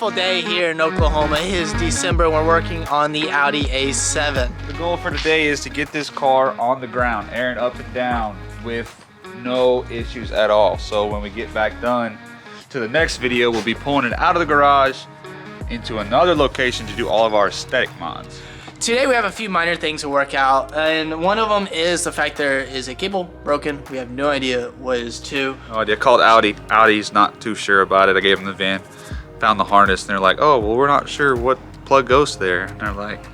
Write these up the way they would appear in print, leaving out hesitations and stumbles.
beautiful day here in Oklahoma. It is December. We're working on the Audi A7. The goal for today is to get this car on the ground, airing up and down with no issues at all. So when we get back done to the next video, we'll be pulling it out of the garage into another location to do all of our aesthetic mods. Today we have a few minor things to work out, and one of them is the fact there is a cable broken. We have no idea what it is to. No idea. Called Audi. Audi's not too sure about it. I gave them the VIN, found the harness, and they're like, oh, well, we're not sure what plug goes there. And they're like,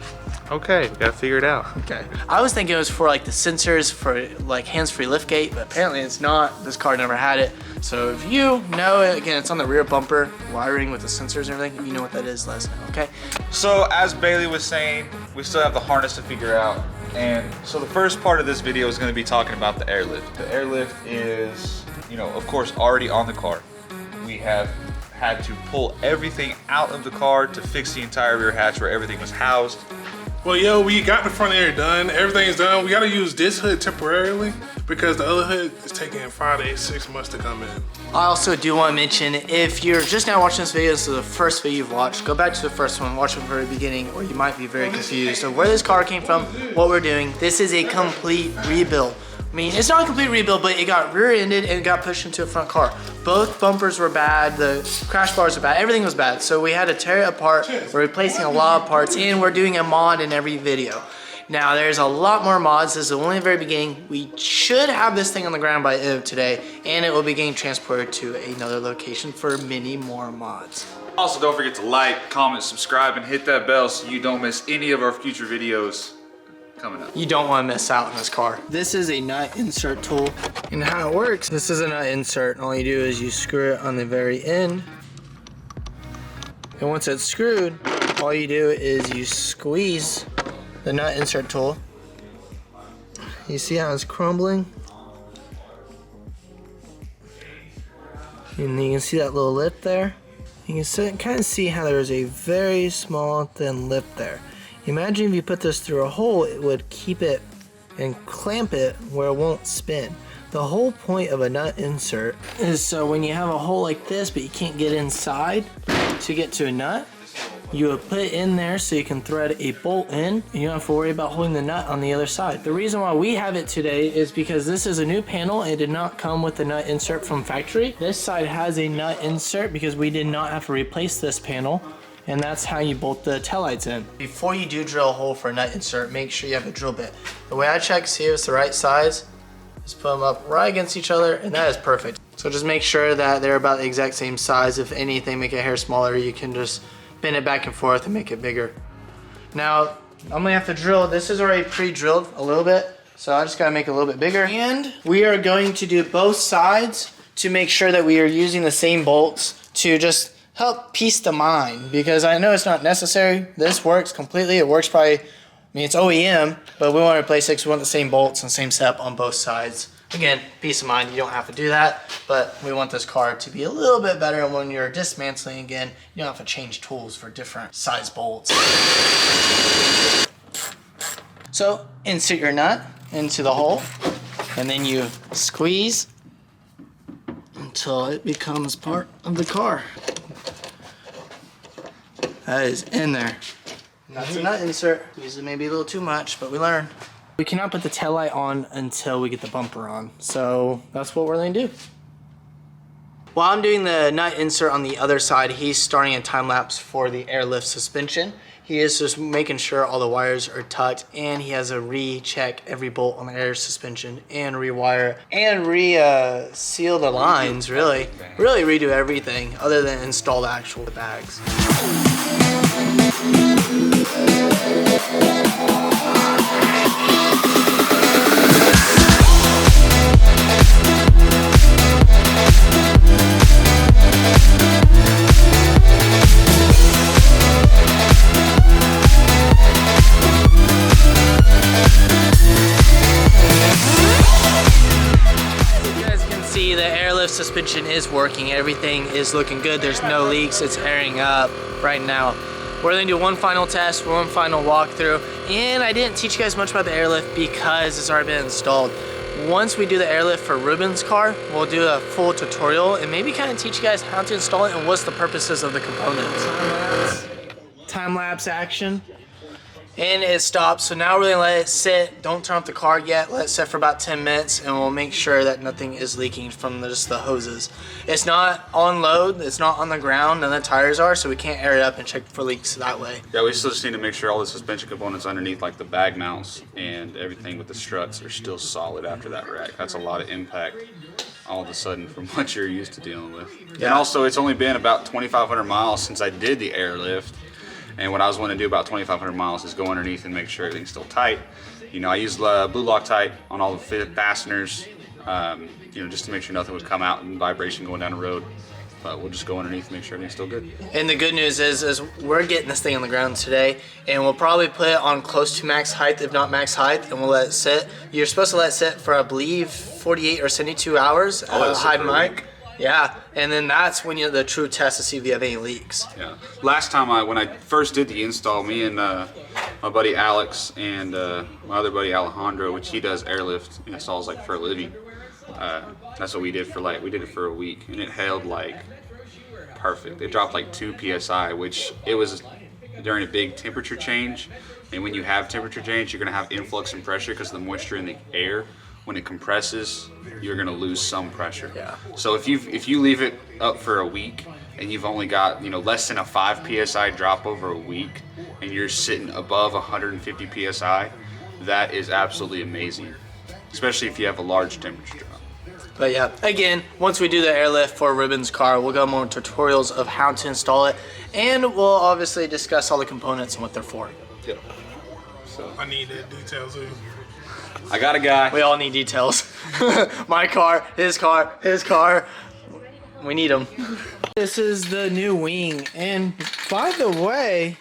okay, we gotta figure it out. Okay. I was thinking it was for like the sensors for like hands-free liftgate, but apparently it's not. This car never had it. So if you know it, again, it's on the rear bumper, wiring with the sensors and everything. If you know what that is, let us know, okay? So as Bailee was saying, we still have the harness to figure out. And so the first part of this video is gonna be talking about the airlift. The airlift is, you know, of course, already on the car. We have had to pull everything out of the car to fix the entire rear hatch where everything was housed. Well, yo, we got the front air done. Everything's done. We got to use this hood temporarily because the other hood is taking 5 to 6 months to come in. I also do want to mention, if you're just now watching this video, this is the first video you've watched, go back to the first one, watch it from the very beginning, or you might be very confused of where this car came from, what we're doing. This is a complete rebuild. I mean, it's not a complete rebuild, but it got rear-ended and it got pushed into a front car. Both bumpers were bad, the crash bars were bad, everything was bad. So we had to tear it apart. We're replacing a lot of parts, and we're doing a mod in every video. Now, there's a lot more mods. This is only the very beginning. We should have this thing on the ground by the end of today, and it will be getting transported to another location for many more mods. Also, don't forget to like, comment, subscribe, and hit that bell so you don't miss any of our future videos coming up. You don't want to miss out on this car. This is a nut insert tool, and how it works, this is a nut insert. All you do is you screw it on the very end, and once it's screwed, all you do is you squeeze the nut insert tool. You see how it's crumbling? And you can see that little lip there. You can kind of see how there's a very small thin lip there. Imagine if you put this through a hole, it would keep it and clamp it where it won't spin. The whole point of a nut insert is so when you have a hole like this but you can't get inside to get to a nut, you would put it in there so you can thread a bolt in and you don't have to worry about holding the nut on the other side. The reason why we have it today is because this is a new panel and it did not come with the nut insert from factory. This side has a nut insert because we did not have to replace this panel. And that's how you bolt the taillights in. Before you do drill a hole for a nut insert, make sure you have a drill bit. The way I check, see if it's the right size, is put them up right against each other, and that is perfect. So just make sure that they're about the exact same size. If anything, make a hair smaller, you can just bend it back and forth and make it bigger. Now, I'm gonna have to drill, this is already pre-drilled a little bit, so I just gotta make it a little bit bigger. And we are going to do both sides to make sure that we are using the same bolts to just help peace the mind, because I know it's not necessary. This works completely. It works probably, I mean, it's OEM, but we want to replace it because we want the same bolts and same setup on both sides. Again, peace of mind, you don't have to do that, but we want this car to be a little bit better, and when you're dismantling again, you don't have to change tools for different size bolts. So, insert your nut into the hole, and then you squeeze until it becomes part of the car. That is in there. That's a nut insert. Use it maybe a little too much, but we learn. We cannot put the taillight on until we get the bumper on. So that's what we're going to do. While I'm doing the nut insert on the other side, he's starting a time lapse for the airlift suspension. He is just making sure all the wires are tucked, and he has a recheck every bolt on the air suspension and rewire and seal the lines, really redo everything other than install the actual bags. Suspension is working. Everything is looking good. There's no leaks. It's airing up right now. We're gonna do one final test, one final walkthrough, and I didn't teach you guys much about the airlift because it's already been installed. once we do the airlift for Ruben's car, we'll do a full tutorial and maybe kind of teach you guys how to install it and what's the purposes of the components. Time-lapse action. And it stops, so now we're gonna let it sit. Don't turn off the car yet. Let it sit for about 10 minutes and we'll make sure that nothing is leaking from just the hoses. It's not on load, it's not on the ground, none of the tires are, so we can't air it up and check for leaks that way. Yeah, we still just need to make sure all the suspension components underneath, like the bag mounts and everything with the struts, are still solid after that rack. That's a lot of impact all of a sudden from what you're used to dealing with. Yeah. And also, it's only been about 2,500 miles since I did the airlift. And what I was wanting to do about 2,500 miles is go underneath and make sure everything's still tight. You know, I used blue Loctite on all the fasteners, you know, just to make sure nothing would come out and vibration going down the road. But we'll just go underneath and make sure everything's still good. And the good news is we're getting this thing on the ground today, and we'll probably put it on close to max height, if not max height, and we'll let it sit. You're supposed to let it sit for, I believe, 48 or 72 hours at a high mic. Yeah, and then that's when the true test to see if you have any leaks. Yeah. Last time when I first did the install, me and my buddy Alex and my other buddy Alejandro, which he does airlift installs like for a living. That's what we did for we did it for a week, and it held like perfect. It dropped like 2 psi, which it was during a big temperature change. And when you have temperature change, you're gonna have influx and pressure because of the moisture in the air. When it compresses, you're gonna lose some pressure. Yeah. So if you leave it up for a week and you've only got less than a 5 psi drop over a week, and you're sitting above 150 psi, that is absolutely amazing, especially if you have a large temperature drop. But yeah, again, once we do the airlift for Ruben's car, we'll go more tutorials of how to install it, and we'll obviously discuss all the components and what they're for. Yep. So I need that detail too. I got a guy. We all need details. My car, his car, his car. We need them. This is the new wing, and by the way,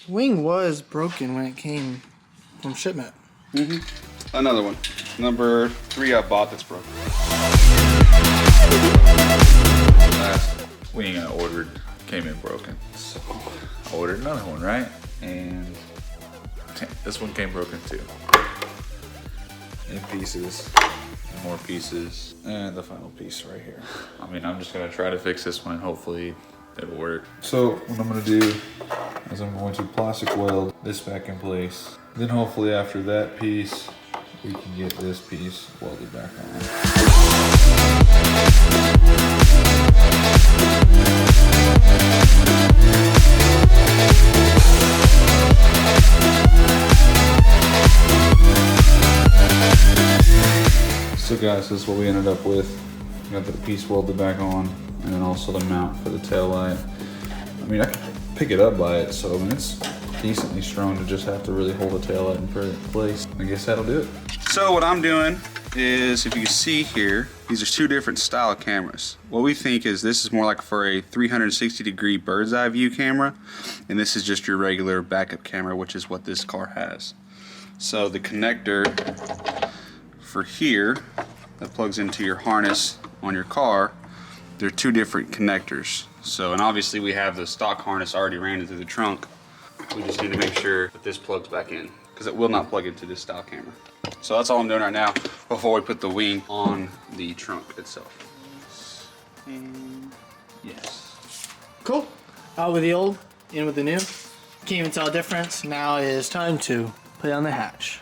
wing was broken when it came from shipment. Another one. Number 3 I bought that's broken. Last wing I ordered came in broken. So I ordered another one, right? And this one came broken too. In pieces, more pieces, and the final piece right here. I mean, I'm just gonna try to fix this one and hopefully it'll work. So what I'm gonna do is I'm going to plastic weld this back in place. Then hopefully after that piece, we can get this piece welded back on. So guys, this is what we ended up with. We got the piece welded back on, and then also the mount for the tail light. I mean, I can pick it up by it, so I mean, it's decently strong to just have to really hold the tail light in place. I guess that'll do it. So what I'm doing is, if you can see here, these are 2 different style cameras. What we think is this is more like for a 360-degree bird's eye view camera, and this is just your regular backup camera, which is what this car has. So the connector for here that plugs into your harness on your car, they're 2 different connectors. So, and obviously we have the stock harness already ran into the trunk. We just need to make sure that this plugs back in, because it will not plug into this style camera. So that's all I'm doing right now before we put the wing on the trunk itself. And yes. Cool. Out with the old, in with the new. Can't even tell the difference. Now it is time to put it on the hatch.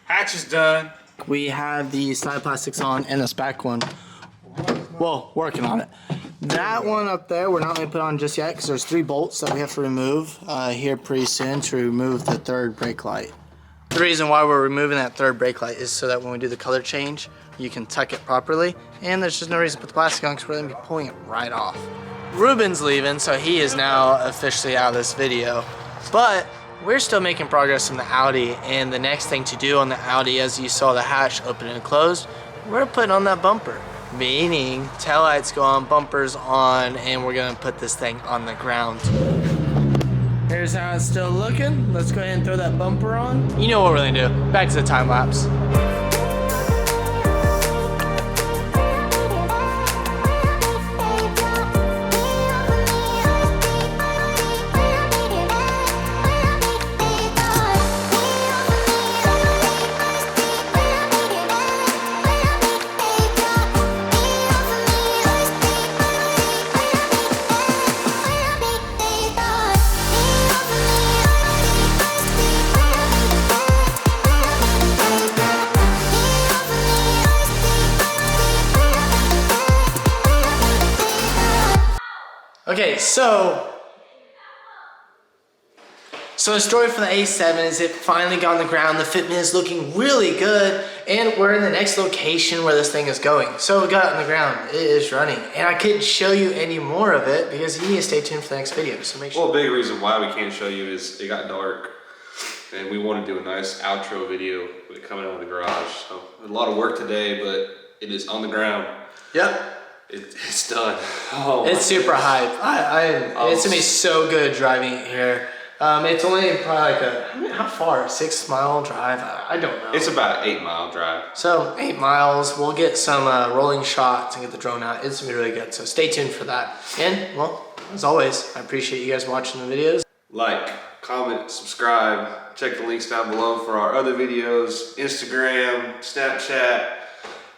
Hatch is done. We have the side plastics on and this back one. Well, working on it. That one up there we're not going to put on just yet because there's 3 bolts that we have to remove here pretty soon to remove the 3rd brake light. The reason why we're removing that 3rd brake light is so that when we do the color change, you can tuck it properly, and there's just no reason to put the plastic on because we're going to be pulling it right off. Ruben's leaving, so he is now officially out of this video, but we're still making progress in the Audi, and the next thing to do on the Audi, as you saw the hatch open and closed, we're putting on that bumper. Meaning, taillights go on, bumpers on, and we're gonna put this thing on the ground. Here's how it's still looking. Let's go ahead and throw that bumper on. You know what we're gonna do. Back to the time lapse. Okay, so the story for the A7 is it finally got on the ground. The fitment is looking really good, and we're in the next location where this thing is going. So it got on the ground, it is running, and I couldn't show you any more of it because you need to stay tuned for the next video. So make sure. Well, a big reason why we can't show you is it got dark, and we want to do a nice outro video with it coming out of the garage. So a lot of work today, but it is on the ground. Yep. It's done. Oh, it's super hype. It's gonna be so good driving it here. It's only probably like how far? 6 mile drive? I don't know. It's about an 8 mile drive. So 8 miles. We'll get some rolling shots and get the drone out. It's gonna be really good. So stay tuned for that. And well, as always, I appreciate you guys watching the videos. Like, comment, subscribe. Check the links down below for our other videos. Instagram, Snapchat.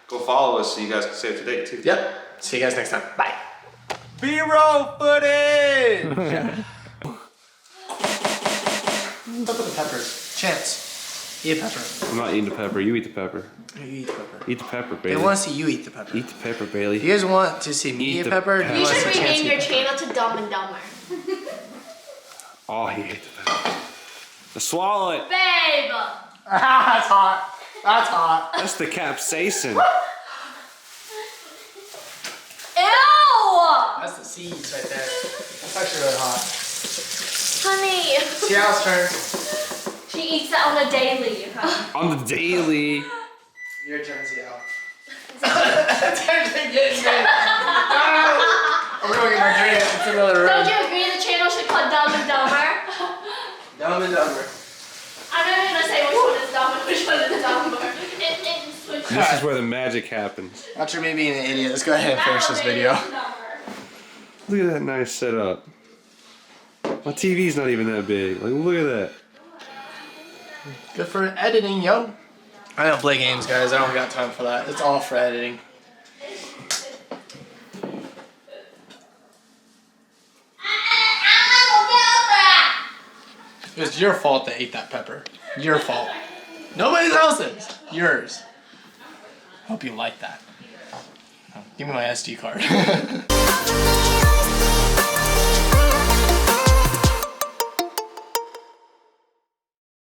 Go follow us so you guys can stay up to date too. Yep. See you guys next time. Bye. B-roll footage! Look at the peppers. Chance. Eat a pepper. I'm not eating the pepper. You eat the pepper. You eat the pepper. Eat the pepper, They Bailee. want to see you eat the pepper. Eat the pepper, Bailee. You guys want to see me Eat eat the pepper? Or do pepper. you You want to should see Chance rename eat your pepper? channel to Dumb and Dumber. Oh, he ate the pepper. Now swallow it. Babe! That's hot. That's hot. That's the capsaicin. Ew! That's the seeds right there. That's actually really hot. Honey, Ciao's turn. she eats that on a daily. Huh? On the daily. Your turn, Ciao. It's actually getting me. I'm going to get my drink. It's another Don't room. you agree the channel should call Dumb and Dumber? Dumb and Dumber. I'm not even gonna say which one is dumb and which one is dumber. It switched. This is where the magic happens. After me being an idiot, let's go ahead and finish this video. Look at that nice setup. My TV's not even that big. Like, look at that. Good for editing, yo. I don't play games, guys. I don't got time for that. It's all for editing. It was your fault they ate that pepper. Your fault. Nobody else's. Yours. Hope you like that. Give me my SD card.